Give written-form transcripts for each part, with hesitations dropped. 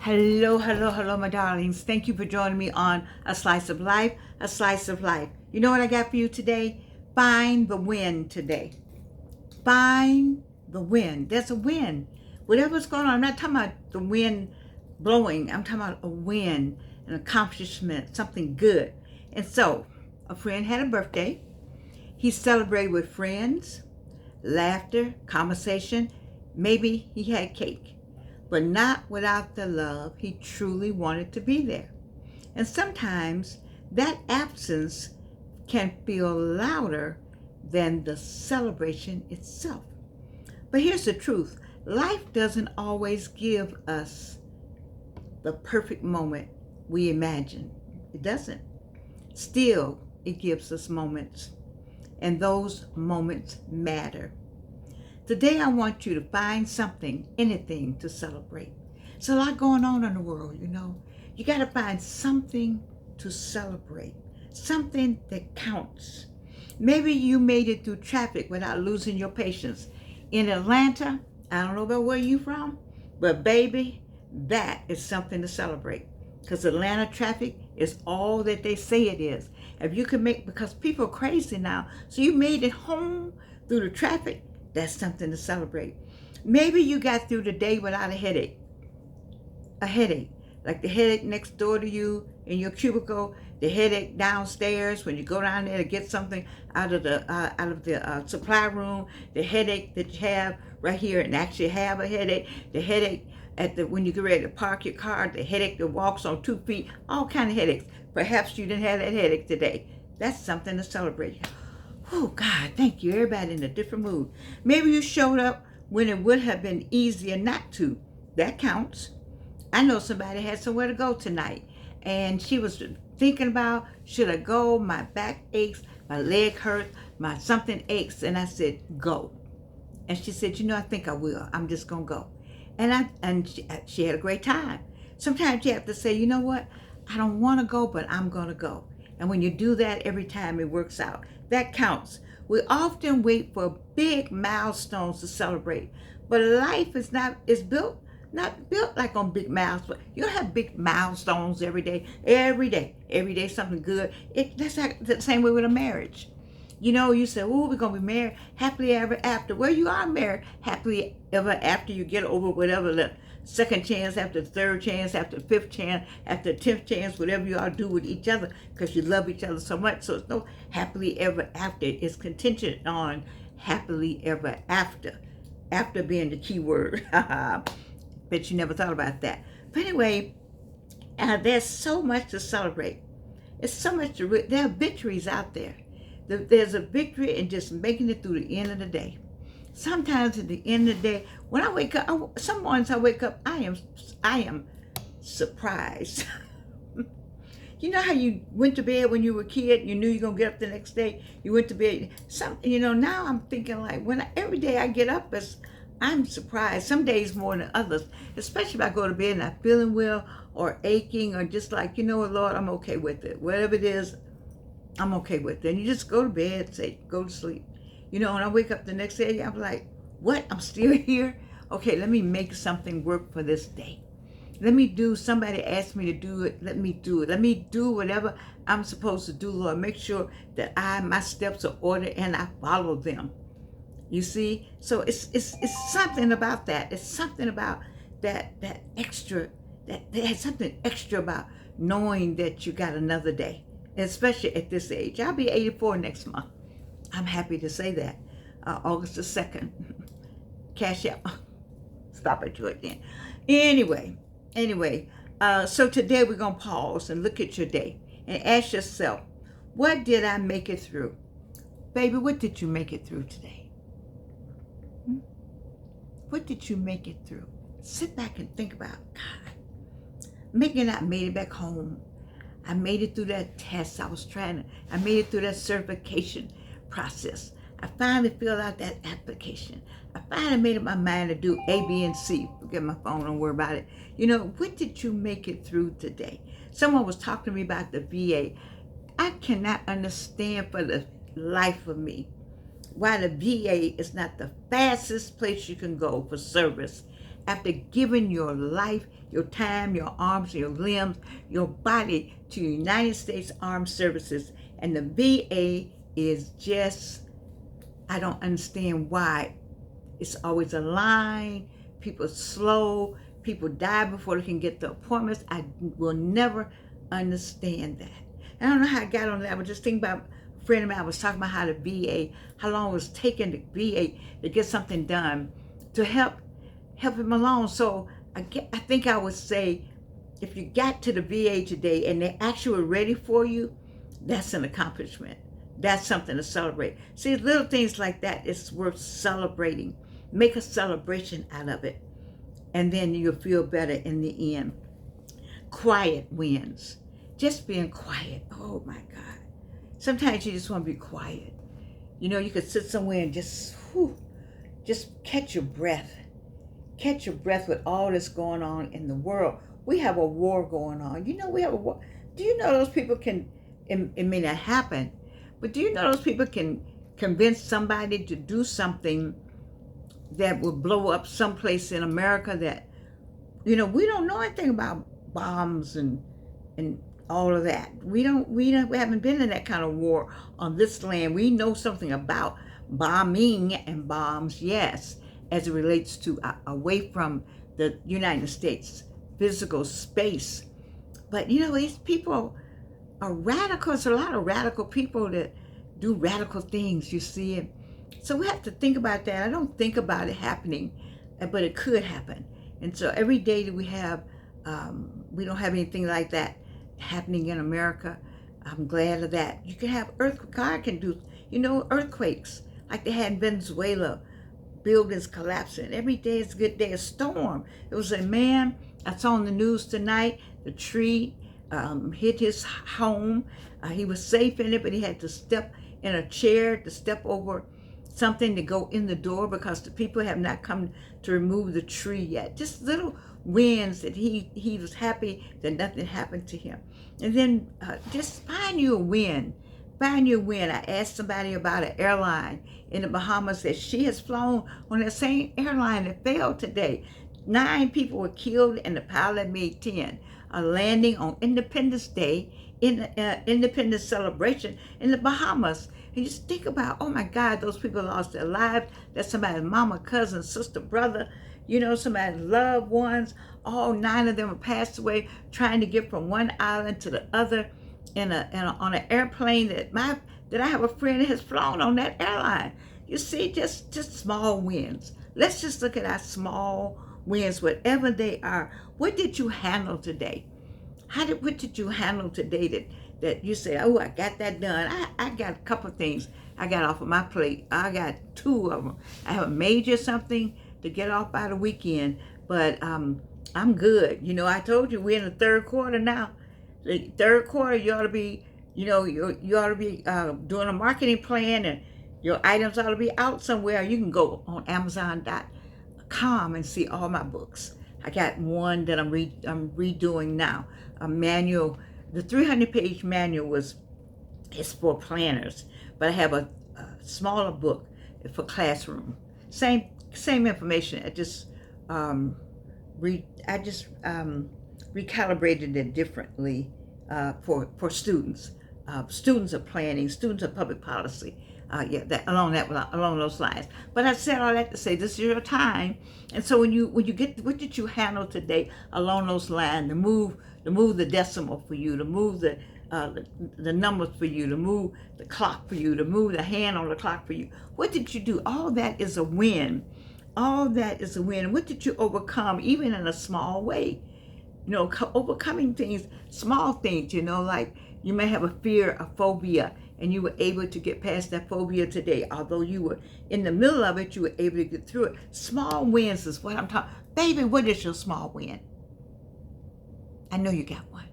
Hello, hello, hello, my darlings. Thank you for joining me on A Slice of Life, A Slice of Life. You know what I got for you today? Find the win today. Find the win. There's a win. Whatever's going on, I'm not talking about the wind blowing. I'm talking about a win, an accomplishment, something good. And so, a friend had a birthday. He celebrated with friends, laughter, conversation. Maybe he had cake, but not without the love he truly wanted to be there. And sometimes that absence can feel louder than the celebration itself. But here's the truth: life doesn't always give us the perfect moment we imagine. It doesn't. Still, it gives us moments, and those moments matter. Today, I want you to find something, anything to celebrate. There's a lot going on in the world, you know. You got to find something to celebrate, something that counts. Maybe you made it through traffic without losing your patience. In Atlanta, I don't know about where you from, but baby, that is something to celebrate. Because Atlanta traffic is all that they say it is. If you can make, because people are crazy now, so you made it home through the traffic, that's something to celebrate. Maybe you got through the day without a headache, like the headache next door to you in your cubicle, the headache downstairs when you go down there to get something out of the supply room, the headache that you have right here and actually have a headache, the headache when you get ready to park your car, the headache that walks on 2 feet, all kind of headaches. Perhaps you didn't have that headache today. That's something to celebrate. Oh, God, thank you. Everybody in a different mood. Maybe you showed up when it would have been easier not to. That counts. I know somebody had somewhere to go tonight, and she was thinking about, should I go? My back aches, my leg hurts, my something aches. And I said, go. And she said, I think I will. I'm just going to go. And she had a great time. Sometimes you have to say, you know what? I don't want to go, but I'm going to go. And when you do that, every time it works out. That counts. We often wait for big milestones to celebrate, but life is not built like on big milestones. You don't have big milestones every day something good. That's like the same way with a marriage. You say, oh, we're going to be married happily ever after. Well, you are married happily ever after you get over whatever the second chance, after the third chance, after the fifth chance, after the 10th chance, whatever you all do with each other, because you love each other so much. So it's no happily ever after. It's contingent on happily ever after being the key word. Bet you never thought about that. But anyway, there's so much to celebrate. It's so much there are victories out there. There's a victory in just making it through the end of the day. Sometimes at the end of the day, when I wake up, some mornings I wake up, I am surprised. You know how you went to bed when you were a kid, you knew you're going to get up the next day, you went to bed. Now I'm thinking like, every day I get up, I'm surprised. Some days more than others, especially if I go to bed and I'm feeling well or aching or just like, Lord, I'm okay with it. Whatever it is, I'm okay with it. And you just go to bed, go to sleep. When I wake up the next day, I'm like, what? I'm still here? Okay, let me make something work for this day. Somebody asked me to do it, let me do it. Let me do whatever I'm supposed to do, Lord. Make sure that my steps are ordered and I follow them. You see? So it's something about that. It's something about that extra, there's something extra about knowing that you got another day, especially at this age. I'll be 84 next month. I'm happy to say that. August the 2nd. Cash out. Stop at you again. Anyway, so today we're going to pause and look at your day and ask yourself, what did I make it through? Baby, what did you make it through today? What did you make it through? Sit back and think about, God, maybe I made it back home. I made it through that test I made it through that certification process. I finally filled out that application. I finally made up my mind to do A, B, and C. Forget my phone, don't worry about it. What did you make it through today? Someone was talking to me about the VA. I cannot understand for the life of me why the VA is not the fastest place you can go for service after giving your life, your time, your arms, your limbs, your body to United States Armed Services. And the VA is just, I don't understand why. It's always a line, people slow, people die before they can get the appointments. I will never understand that. I don't know how I got on that. I was just thinking about a friend of mine. I was talking about how the VA, how long it was taking the VA to get something done to help him along. So I think I would say, if you got to the VA today and they actually were ready for you, that's an accomplishment. That's something to celebrate. See, little things like that is worth celebrating. Make a celebration out of it, and then you'll feel better in the end. Quiet wins. Just being quiet. Oh my God. Sometimes you just want to be quiet. You know, you could sit somewhere and just catch your breath. Catch your breath with all that's going on in the world. We have a war going on. You know, we have a war. Do you know those people can, it may not happen, but do you know those people can convince somebody to do something that will blow up someplace in America that, you know, we don't know anything about bombs and all of that. We haven't been in that kind of war on this land. We know something about bombing and bombs, yes, as it relates to away from the United States physical space. But you know, these people are radical. There's a lot of radical people that do radical things, you see. So we have to think about that. I don't think about it happening, but it could happen. And so every day that we have, we don't have anything like that happening in America. I'm glad of that. You can have God can do, you know, earthquakes like they had in Venezuela, buildings collapsing. Every day is a good day. A storm. It was a man, I saw on the news tonight, the tree hit his home. He was safe in it, but he had to step in a chair to step over something to go in the door because the people have not come to remove the tree yet. Just little wins that he was happy that nothing happened to him. And then just find you a win. Find you a win. I asked somebody about an airline in the Bahamas that she has flown on that same airline that failed today. 9 people were killed and the pilot made 10. A landing on Independence Day in Independence celebration in the Bahamas. And you just think about, oh my God, those people lost their lives. That's somebody's mama, cousin, sister, brother, you know, somebody's loved ones. All 9 of them have passed away trying to get from one island to the other on an airplane that I have a friend that has flown on that airline. You see, just small wins. Let's just look at our small wins, whatever they are. What did you handle today? What did you handle today that you say, oh, I got that done? I got a couple of things I got off of my plate. I got 2 of them. I have a major something to get off by the weekend, but I'm good. You know, I told you we're in the 3rd quarter now. The 3rd quarter, you ought to be, you know, you ought to be doing a marketing plan, and your items ought to be out somewhere. You can go on Amazon.com and see all my books. I got one that I'm redoing now, a manual. The 300-page manual is for planners, but I have a smaller book for classroom. Same information. I just recalibrated it differently for students. Students of planning, students of public policy. Along those lines. But I said all that to say this is your time, and so when you get, what did you handle today along those lines? To move the decimal for you, to move the numbers for you, to move the clock for you, to move the hand on the clock for you. What did you do? All that is a win. All that is a win. What did you overcome, even in a small way? You know, overcoming things, small things. You know, like you may have a fear, a phobia, and you were able to get past that phobia today. Although you were in the middle of it, you were able to get through it. Small wins is what I'm talking. Baby, what is your small win? I know you got one.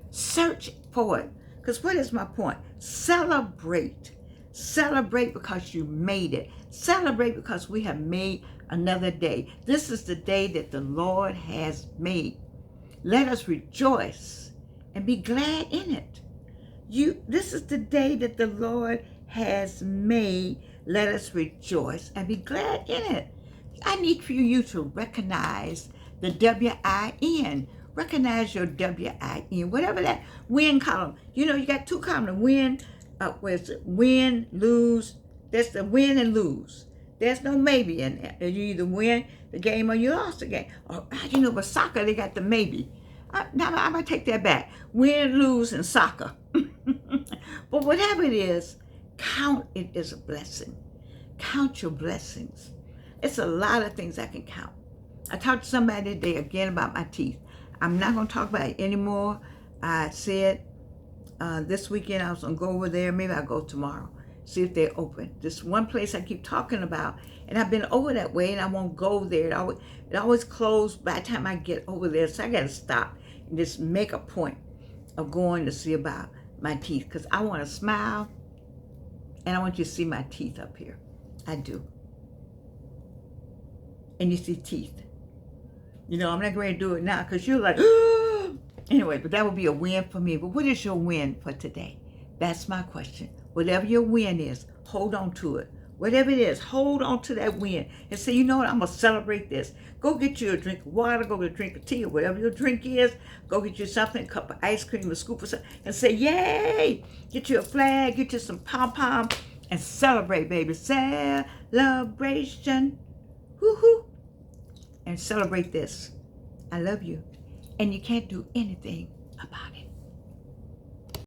Search for it. Because what is my point? Celebrate. Celebrate because you made it. Celebrate because we have made another day. This is the day that the Lord has made. Let us rejoice and be glad in it. This is the day that the Lord has made. Let us rejoice and be glad in it. I need for you to recognize the W-I-N. Recognize your W-I-N, whatever that win column. You know, you got two columns, win, where's it? Win, lose. That's the win and lose. There's no maybe in there. You either win the game or you lost the game. Or, you know, with soccer, they got the maybe. Now, I'm going to take that back. Win, lose, and soccer. But whatever it is, count it as a blessing. Count your blessings. It's a lot of things I can count. I talked to somebody today again about my teeth. I'm not going to talk about it anymore. I said this weekend I was going to go over there. Maybe I'll go tomorrow, see if they're open. This one place I keep talking about, and I've been over that way, and I won't go there. It always closed by the time I get over there, so I got to stop and just make a point of going to see about my teeth, because I want to smile, and I want you to see my teeth up here. I do. And you see teeth. You know, I'm not going to do it now because you're like, anyway, but that would be a win for me. But what is your win for today? That's my question. Whatever your win is, hold on to it. Whatever it is, hold on to that win and say, you know what, I'm going to celebrate this. Go get you a drink of water, go get a drink of tea, or whatever your drink is. Go get you something, a cup of ice cream, a scoop of something, and say, yay! Get you a flag, get you some pom-pom, and celebrate, baby. Celebration. Woo-hoo. And celebrate this. I love you. And you can't do anything about it.